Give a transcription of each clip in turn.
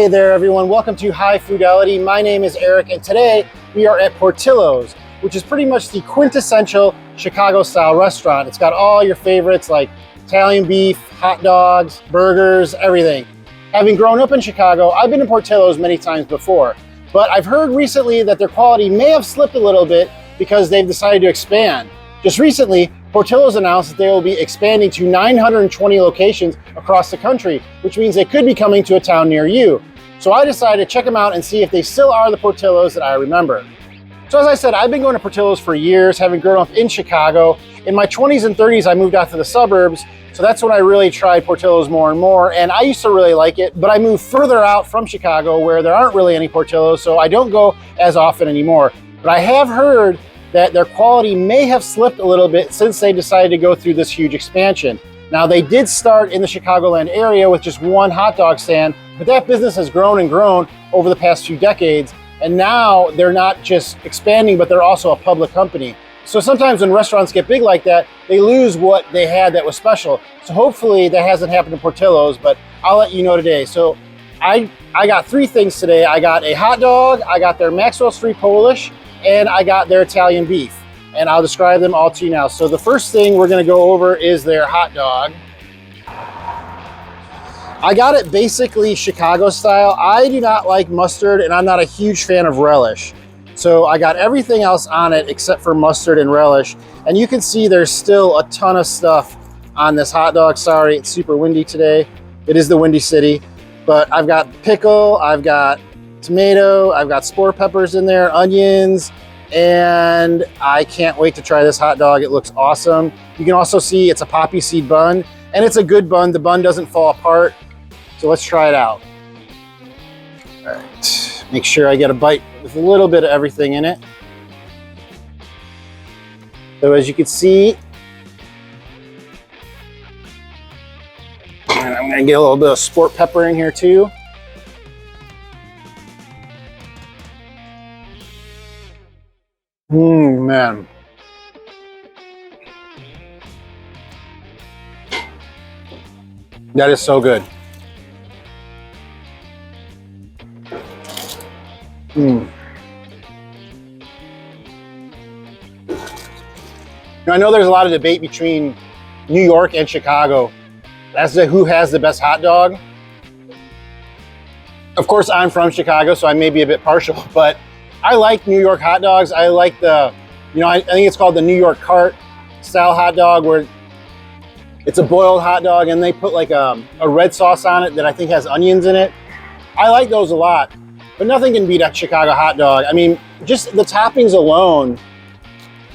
Hey there everyone, welcome to High Fidelity. My name is Eric and today we are at Portillo's, which is pretty much the quintessential Chicago style restaurant. It's got all your favorites like Italian beef, hot dogs, burgers, everything. Having grown up in Chicago, I've been to Portillo's many times before, but I've heard recently that their quality may have slipped a little bit because they've decided to expand. Just recently, Portillo's announced that they will be expanding to 920 locations across the country, which means they could be coming to a town near you. So I decided to check them out and see if they still are the Portillo's that I remember. So as I said, I've been going to Portillo's for years, having grown up in Chicago. In my 20s and 30s, I moved out to the suburbs, so that's when I really tried Portillo's more and more, and I used to really like it, but I moved further out from Chicago where there aren't really any Portillo's, so I don't go as often anymore. But I have heard that their quality may have slipped a little bit since they decided to go through this huge expansion. Now, they did start in the Chicagoland area with just one hot dog stand, but that business has grown and grown over the past few decades, and now they're not just expanding, but they're also a public company. So sometimes when restaurants get big like that, they lose what they had that was special. So hopefully that hasn't happened to Portillo's, but I'll let you know today. So I got three things today. I got a hot dog, I got their Maxwell Street Polish, and I got their Italian beef, and I'll describe them all to you now. So the first thing we're gonna go over is their hot dog. I got it basically Chicago style. I do not like mustard, and I'm not a huge fan of relish. So I got everything else on it except for mustard and relish. And you can see there's still a ton of stuff on this hot dog. Sorry, it's super windy today. It is the Windy City. But I've got pickle, I've got tomato, I've got sport peppers in there, onions, and I can't wait to try this hot dog. It looks awesome. You can also see it's a poppy seed bun, and it's a good bun. The bun doesn't fall apart. So let's try it out. All right, make sure I get a bite with a little bit of everything in it. So as you can see, and I'm gonna get a little bit of sport pepper in here too. Man. That is so good. Now, I know there's a lot of debate between New York and Chicago as to who has the best hot dog. Of course, I'm from Chicago, so I may be a bit partial, but I like New York hot dogs. I like the, I think it's called the New York cart style hot dog, where it's a boiled hot dog and they put like a red sauce on it that I think has onions in it. I like those a lot, but nothing can beat a Chicago hot dog. I mean, just the toppings alone,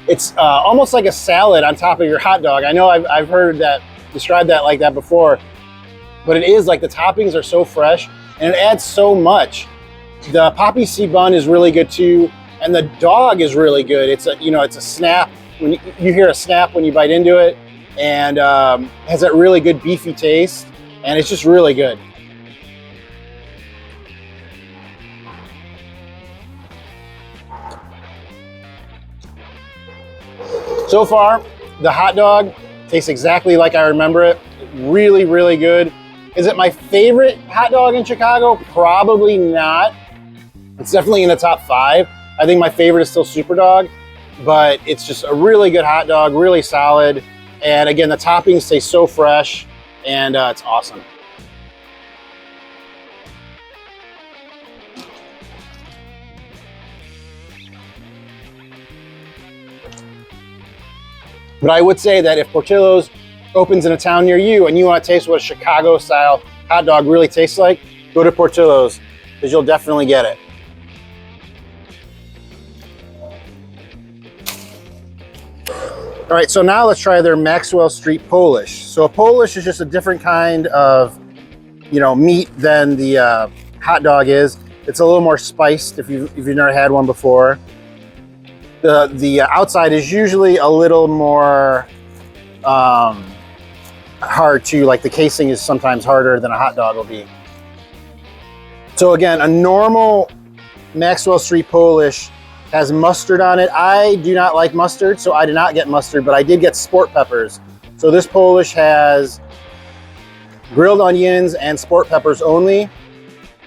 it's almost like a salad on top of your hot dog. I know I've heard that, described that like that before, but it is like the toppings are so fresh and it adds so much. The poppy seed bun is really good too, and the dog is really good. It's a, it's a snap. When you hear a snap when you bite into it, and has that really good beefy taste, and it's just really good. So far, the hot dog tastes exactly like I remember it. Really, really good. Is it my favorite hot dog in Chicago? Probably not. It's definitely in the top 5. I think my favorite is still Superdog, but it's just a really good hot dog, really solid. And again, the toppings stay so fresh, and it's awesome. But I would say that if Portillo's opens in a town near you and you want to taste what a Chicago style hot dog really tastes like, go to Portillo's, because you'll definitely get it. All right, so now let's try their Maxwell Street Polish. So a Polish is just a different kind of, meat than the hot dog is. It's a little more spiced if you've never had one before. The outside is usually a little more hard to, like the casing is sometimes harder than a hot dog will be. So again, a normal Maxwell Street Polish has mustard on it. I do not like mustard, so I did not get mustard, but I did get sport peppers. So this Polish has grilled onions and sport peppers only.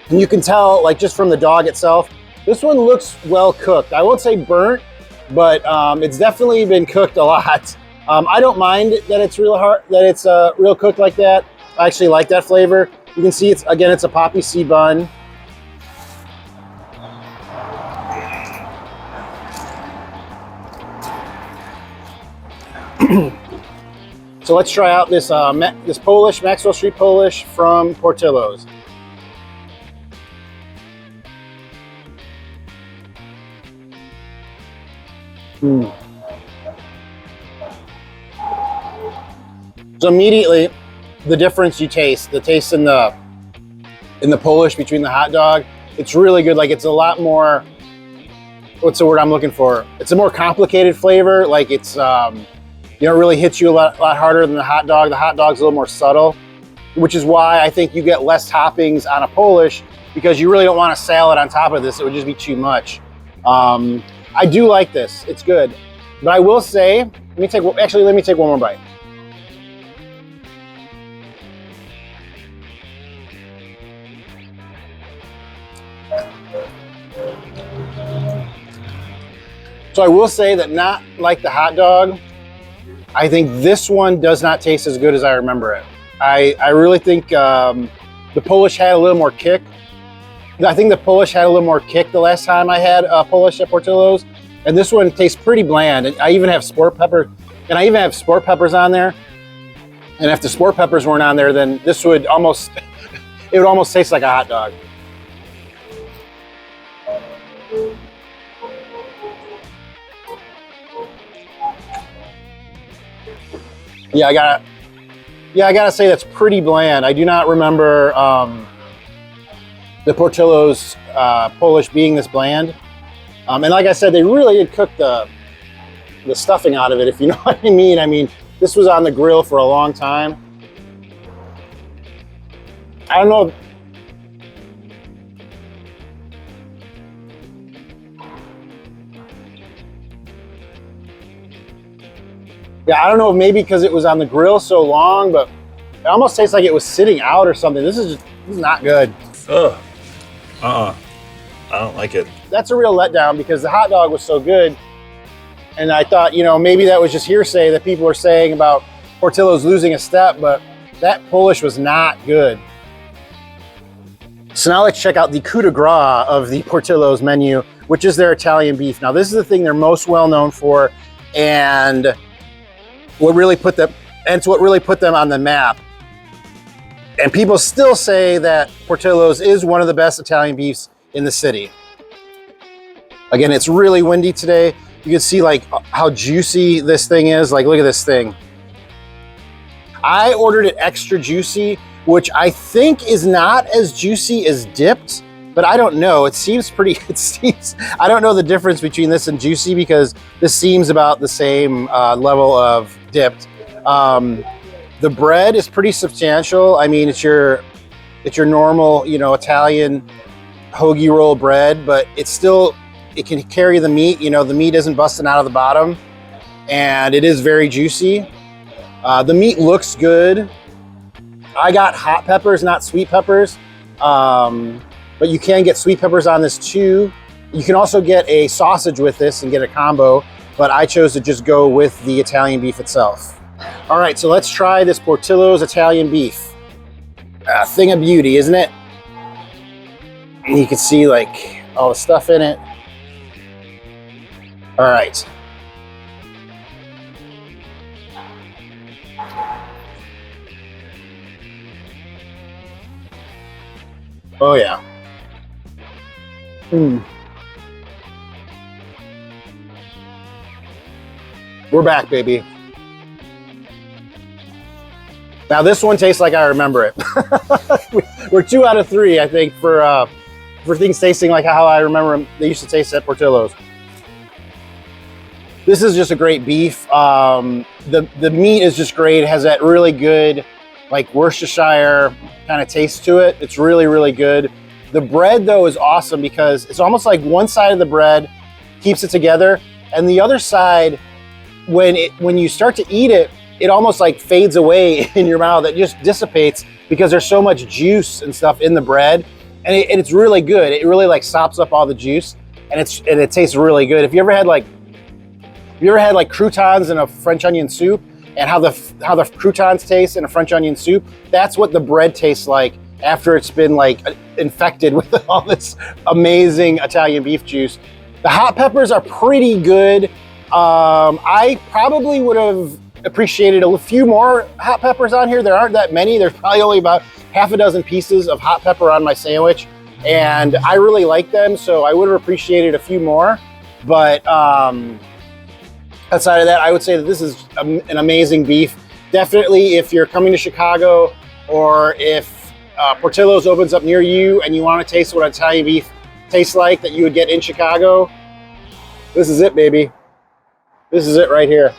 And you can tell, like, just from the dog itself, this one looks well cooked. I won't say burnt, but it's definitely been cooked a lot. I don't mind that it's real hard, that it's real cooked like that. I actually like that flavor. You can see it's a poppy seed bun. So let's try out this this Polish, Maxwell Street Polish from Portillo's. So immediately, the difference you taste, the taste in the Polish between the hot dog, it's really good. Like, it's a lot more, what's the word I'm looking for? It's a more complicated flavor. Like, it's, you know, it really hits you a lot harder than the hot dog. The hot dog's a little more subtle, which is why I think you get less toppings on a Polish, because you really don't want a salad on top of this. It would just be too much. I do like this. It's good. But I will say, let me take one more bite. So I will say that, not like the hot dog, I think this one does not taste as good as I remember it. I really think the Polish had a little more kick. I think the Polish had a little more kick the last time I had Polish at Portillo's, and this one tastes pretty bland. I even have sport pepper, and I even have sport peppers on there. And if the sport peppers weren't on there, then this would almost, it would almost taste like a hot dog. Yeah, I gotta say that's pretty bland. I do not remember the Portillo's Polish being this bland. And like I said, they really did cook the stuffing out of it, if you know what I mean. I mean, this was on the grill for a long time. I don't know. Yeah, I don't know, maybe because it was on the grill so long, but it almost tastes like it was sitting out or something. This is not good. Ugh. I don't like it. That's a real letdown, because the hot dog was so good. And I thought, you know, maybe that was just hearsay that people were saying about Portillo's losing a step, but that Polish was not good. So now let's check out the coup de grace of the Portillo's menu, which is their Italian beef. Now, this is the thing they're most well known for, and what really put them on the map. And people still say that Portillo's is one of the best Italian beefs in the city. Again, it's really windy today. You can see like how juicy this thing is. Like, look at this thing. I ordered it extra juicy, which I think is not as juicy as dipped, but I don't know. It seems, I don't know the difference between this and juicy, because this seems about the same level of dipped. The bread is pretty substantial. I mean, it's your normal, you know, Italian hoagie roll bread, but it can carry the meat. You know, the meat isn't busting out of the bottom, and it is very juicy. The meat looks good. I got hot peppers, not sweet peppers, but you can get sweet peppers on this too. You can also get a sausage with this and get a combo, but I chose to just go with the Italian beef itself. All right, so let's try this Portillo's Italian beef. A thing of beauty, isn't it? And you can see like all the stuff in it. All right. Oh yeah. We're back, baby. Now this one tastes like I remember it. We're 2 out of 3, I think, for things tasting like how I remember them. They used to taste at Portillo's. This is just a great beef. The meat is just great. It has that really good, like, Worcestershire kind of taste to it. It's really, really good. The bread, though, is awesome, because it's almost like one side of the bread keeps it together, and the other side, when you start to eat it, it almost like fades away in your mouth. It just dissipates because there's so much juice and stuff in the bread. and it's really good. It really like sops up all the juice, and it tastes really good. If you ever had like croutons in a French onion soup, and how the croutons taste in a French onion soup, that's what the bread tastes like after it's been like infected with all this amazing Italian beef juice. The hot peppers are pretty good. I probably would have appreciated a few more hot peppers on here. There aren't that many. There's probably only about half a dozen pieces of hot pepper on my sandwich, and I really like them, so I would have appreciated a few more. But outside of that, I would say that this is an amazing beef. Definitely, if you're coming to Chicago, or if Portillo's opens up near you and you want to taste what Italian beef tastes like that you would get in Chicago, this is it, baby. This is it right here.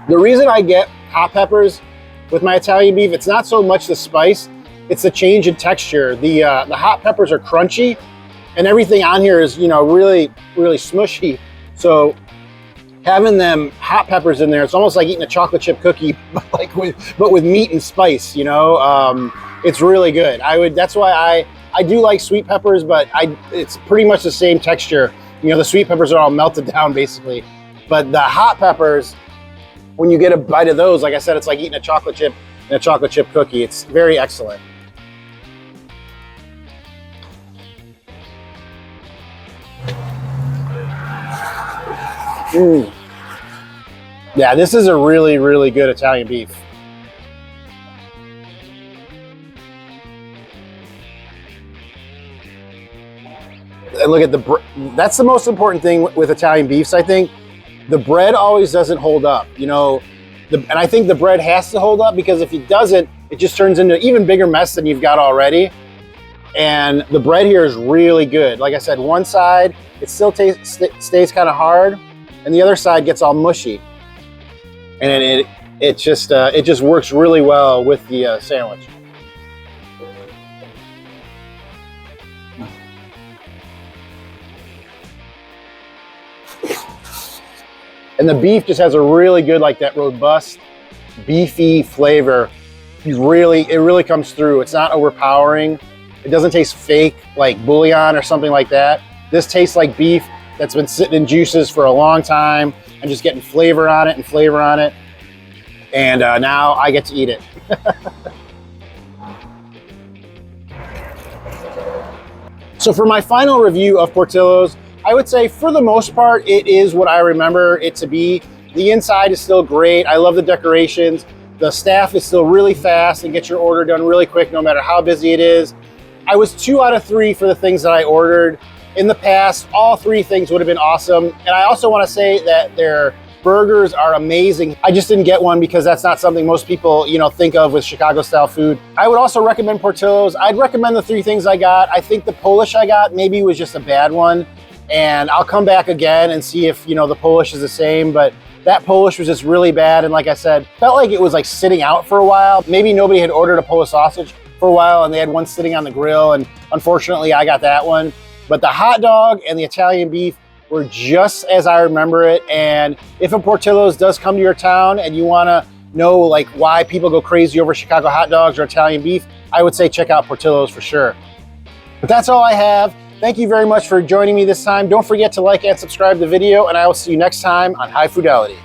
The reason I get hot peppers with my Italian beef, it's not so much the spice, it's the change in texture. The hot peppers are crunchy, and everything on here is, you know, really, really smushy. So having them hot peppers in there, it's almost like eating a chocolate chip cookie, but with meat and spice. You know, it's really good. That's why I do like sweet peppers, but it's pretty much the same texture. You know, the sweet peppers are all melted down basically, but the hot peppers, when you get a bite of those, like I said, it's like eating a chocolate chip and a chocolate chip cookie. It's very excellent. Yeah, this is a really, really good Italian beef. And look at that's the most important thing with Italian beefs, I think. The bread always doesn't hold up, you know, and I think the bread has to hold up, because if it doesn't, it just turns into an even bigger mess than you've got already. And the bread here is really good. Like I said, one side, it still stays kind of hard, and the other side gets all mushy. And it just works really well with the sandwich. And the beef just has a really good, like that robust, beefy flavor. It really comes through. It's not overpowering. It doesn't taste fake like bouillon or something like that. This tastes like beef that's been sitting in juices for a long time and just getting flavor on it and flavor on it. And now I get to eat it. So for my final review of Portillo's, I would say for the most part, it is what I remember it to be. The inside is still great. I love the decorations. The staff is still really fast and gets your order done really quick, no matter how busy it is. I was 2 out of 3 for the things that I ordered. In the past, all 3 things would have been awesome. And I also want to say that their burgers are amazing. I just didn't get one because that's not something most people, you know, think of with Chicago style food. I would also recommend Portillo's. I'd recommend the 3 things I got. I think the Polish I got maybe was just a bad one. And I'll come back again and see if, you know, the Polish is the same, but that Polish was just really bad. And like I said, felt like it was like sitting out for a while. Maybe nobody had ordered a Polish sausage for a while and they had one sitting on the grill, and unfortunately I got that one. But the hot dog and the Italian beef were just as I remember it. And if a Portillo's does come to your town and you wanna know like why people go crazy over Chicago hot dogs or Italian beef, I would say check out Portillo's for sure. But that's all I have. Thank you very much for joining me this time. Don't forget to like and subscribe the video, and I will see you next time on High Foodelity.